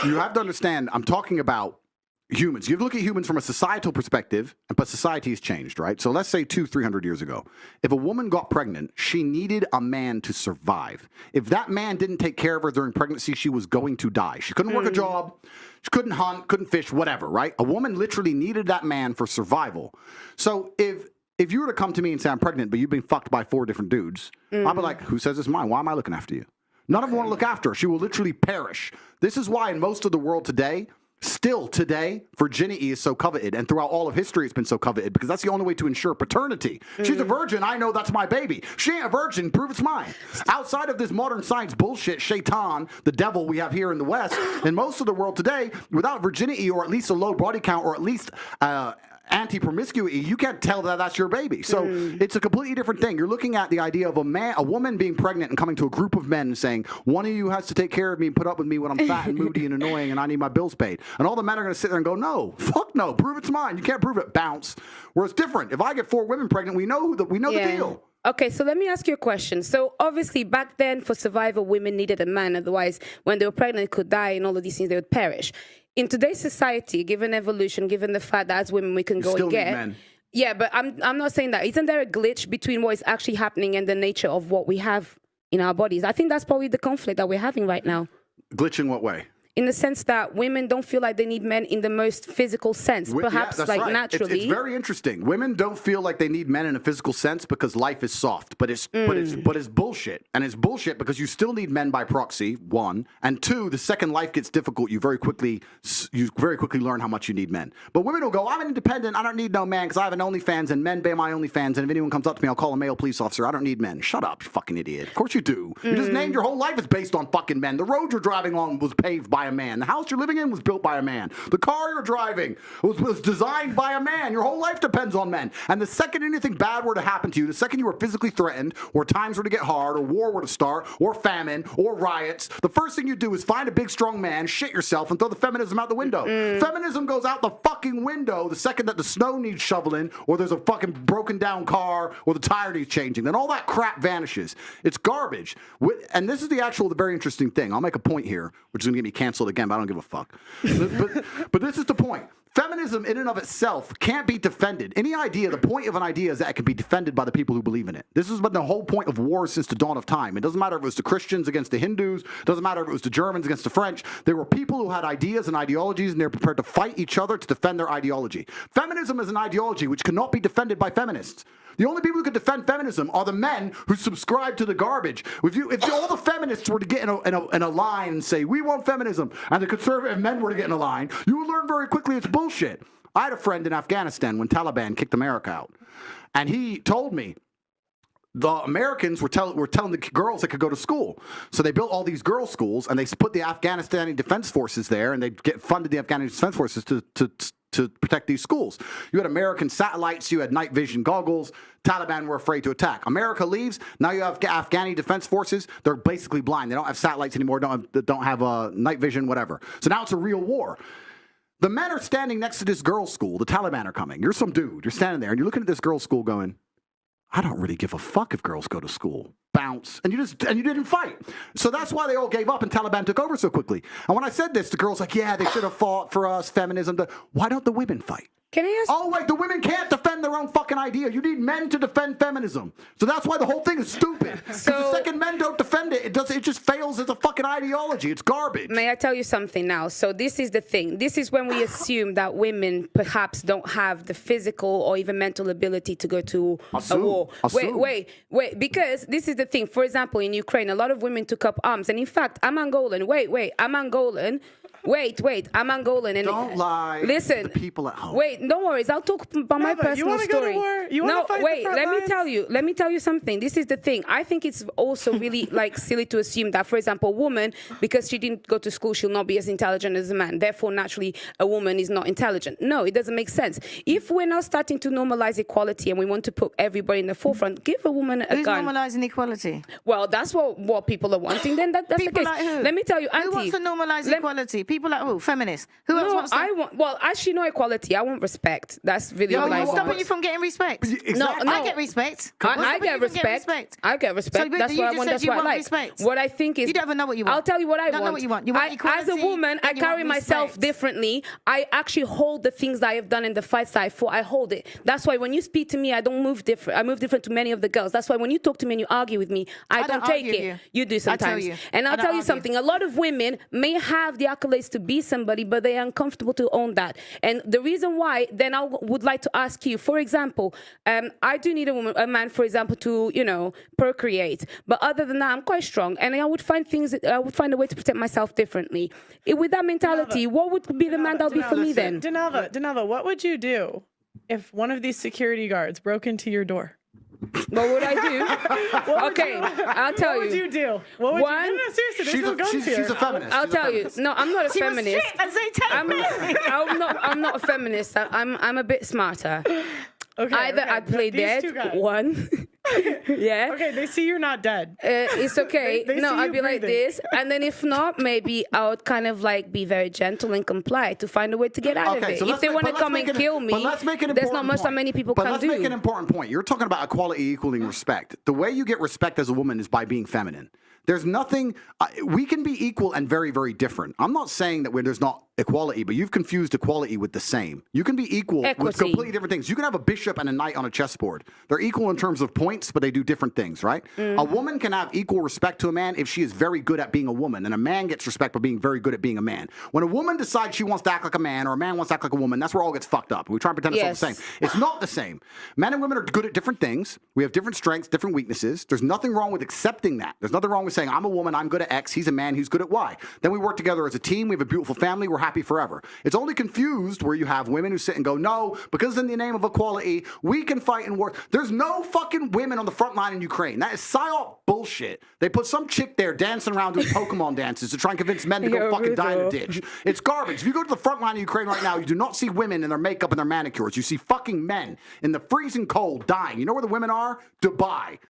You have to understand, I'm talking about humans. You look at humans from a societal perspective, but society has changed, right? So let's say 200-300 years ago, if a woman got pregnant, she needed a man to survive. If that man didn't take care of her during pregnancy, she was going to die. She couldn't work a job, she couldn't hunt, couldn't fish, whatever, right? A woman literally needed that man for survival. So if you were to come to me and say, I'm pregnant, but you've been fucked by 4 different dudes, I'd be like, who says it's mine? Why am I looking after you? None of them want to look after her. She will literally perish. This is why in most of the world today, still today, virginity is so coveted, and throughout all of history it's been so coveted, because that's the only way to ensure paternity. She's a virgin, I know that's my baby. She ain't a virgin, prove it's mine. Outside of this modern science bullshit, Shaitan, the devil we have here in the West, in most of the world today, without virginity or at least a low body count or at least anti-promiscuity, you can't tell that that's your baby. So it's a completely different thing. You're looking at the idea of a woman being pregnant and coming to a group of men and saying, one of you has to take care of me and put up with me when I'm fat and moody and annoying and I need my bills paid. And all the men are going to sit there and go, no, fuck no, prove it's mine. You can't prove it, bounce. Where it's different. If I get 4 women pregnant, we know the deal. Okay, so let me ask you a question. So obviously back then for survival, women needed a man. Otherwise, when they were pregnant, they could die and all of these things, they would perish. In today's society, given evolution, given the fact that as women we can go and get, men. Yeah, but I'm not saying that. Isn't there a glitch between what is actually happening and the nature of what we have in our bodies? I think that's probably the conflict that we're having right now. Glitch in what way? In the sense that women don't feel like they need men in the most physical sense, perhaps naturally. It's very interesting. Women don't feel like they need men in a physical sense because life is soft, but it's bullshit. And it's bullshit because you still need men by proxy, 1, and 2, the second life gets difficult, you very quickly learn how much you need men. But women will go, I'm independent, I don't need no man because I have an OnlyFans and men pay my OnlyFans, and if anyone comes up to me, I'll call a male police officer. I don't need men. Shut up, you fucking idiot. Of course you do. You just named your whole life is based on fucking men. The road you're driving on was paved by a man. The house you're living in was built by a man. The car you're driving was designed by a man. Your whole life depends on men. And the second anything bad were to happen to you, the second you were physically threatened, or times were to get hard, or war were to start, or famine, or riots, the first thing you do is find a big strong man, shit yourself, and throw the feminism out the window. Feminism goes out the fucking window the second that the snow needs shoveling, or there's a fucking broken down car, or the tire needs changing. Then all that crap vanishes. It's garbage. And this is the very interesting thing. I'll make a point here, which is going to get me canceled again, but I don't give a fuck. But this is the point. Feminism in and of itself can't be defended. The point of an idea is that it can be defended by the people who believe in it. This has been the whole point of war since the dawn of time. It doesn't matter if it was the Christians against the Hindus. It doesn't matter if it was the Germans against the French. There were people who had ideas and ideologies, and they're prepared to fight each other to defend their ideology. Feminism is an ideology which cannot be defended by feminists. The only people who could defend feminism are the men who subscribe to the garbage. If all the feminists were to get in a line and say, we want feminism, and the conservative men were to get in a line, you would learn very quickly it's bullshit. I had a friend in Afghanistan when Taliban kicked America out, and he told me the Americans were telling the girls they could go to school. So they built all these girls' schools, and they put the Afghanistani Defense Forces there, and they funded the Afghanistani Defense Forces to protect these schools. You had American satellites, you had night vision goggles. Taliban were afraid to attack. America leaves. Now you have Afghani Defense Forces. They're basically blind. They don't have satellites anymore. Don't have night vision, whatever. So now it's a real war. The men are standing next to this girls' school. The Taliban are coming. You're some dude. You're standing there, and you're looking at this girls' school going, I don't really give a fuck if girls go to school. Bounce. And you didn't fight. So that's why they all gave up and Taliban took over so quickly. And when I said this, the girls like, yeah, they should have fought for us, feminism. Why don't the women fight? Can I ask? Oh, wait, the women can't defend their own fucking idea. You need men to defend feminism. So that's why the whole thing is stupid. Because the second men don't defend it, it just fails as a fucking ideology. It's garbage. May I tell you something now? So this is the thing. This is when we assume that women perhaps don't have the physical or even mental ability to go to a war. Wait. Because this is the thing. For example, in Ukraine, a lot of women took up arms. And in fact, I'm Angolan. I'm Angolan. I'm Angolan. And don't lie. Listen, to the people at home. Wait, don't worry. I'll talk about my personal story. Go to war? You want to fight the front lines? Let me tell you something. This is the thing. I think it's also really silly to assume that, for example, a woman, because she didn't go to school, she'll not be as intelligent as a man. Therefore, naturally, a woman is not intelligent. No, it doesn't make sense. If we're now starting to normalize equality and we want to put everybody in the forefront, give a woman a gun. Who's normalizing equality? Well, that's what people are wanting. Then that's people the case. Like who? Let me tell you, Auntie. Who wants to normalize equality? People like who? Feminists. Who else wants to? Actually, no equality. I want respect. That's really Yeah, what but I you want. Stopping you from getting respect. Exactly. No, I get respect. I get respect. I get respect. So, that's you what I just want. said That's you what I want like. respect. What I think is, You don't even know what you want. I'll tell you what I don't want. know what you want. You want As a equality woman, I and you carry want myself respect. differently. I actually hold the things that I have done in the fights that I fought. I hold it. That's why when you speak to me, I don't move different. I move different to many of the girls. That's why when you talk to me and you argue with me, I don't take argue it. with You do sometimes. you. And I I'll don't tell you argue. something. A lot of women may have the accolades to be somebody, but they are uncomfortable to own that. And the reason why, then I would like to ask you, for example, I do need a man, for example, to, procreate. But other than that, I'm quite strong. And I would find a way to protect myself differently. With that mentality, what would be the man that would be for me then? Denava, what would you do if one of these security guards broke into your door? What would I do? Okay, I'll tell you. What would you do? What would you do? No, seriously, there's no guns here. She's a feminist. I'll tell you. No, I'm not a feminist. I'm not a feminist. I'm a bit smarter. Okay, Either I'd play dead, one. Yeah. Okay, they see you're not dead. It's okay. They No, see I'd you be like breathing. this. And then if not, maybe I would kind of like be very gentle and comply to find a way to get out of it. So if they want to come and kill me, there's not much that many people can do. But let's make an important point. You're talking about equality equaling respect. The way you get respect as a woman is by being feminine. There's nothing, we can be equal and very, very different. I'm not saying that there's not equality, but you've confused equality with the same. You can be equal with completely different things. You can have a bishop and a knight on a chessboard. They're equal in terms of points, but they do different things, right? A woman can have equal respect to a man if she is very good at being a woman, and a man gets respect for being very good at being a man. When a woman decides she wants to act like a man, or a man wants to act like a woman, that's where all gets fucked up. We try and pretend it's all the same. It's not the same. Men and women are good at different things. We have different strengths, different weaknesses. There's nothing wrong with accepting that. There's nothing wrong with saying, I'm a woman, I'm good at X, he's a man, he's good at Y. Then we work together as a team, we have a beautiful family, we're happy forever. It's only confused where you have women who sit and go, no, because in the name of equality, we can fight in war. There's no fucking women on the front line in Ukraine. That is psyop bullshit. They put some chick there dancing around doing Pokemon dances to try and convince men to go fucking die in a ditch. It's garbage. If you go to the front line of Ukraine right now, you do not see women in their makeup and their manicures. You see fucking men in the freezing cold dying. You know where the women are? Dubai.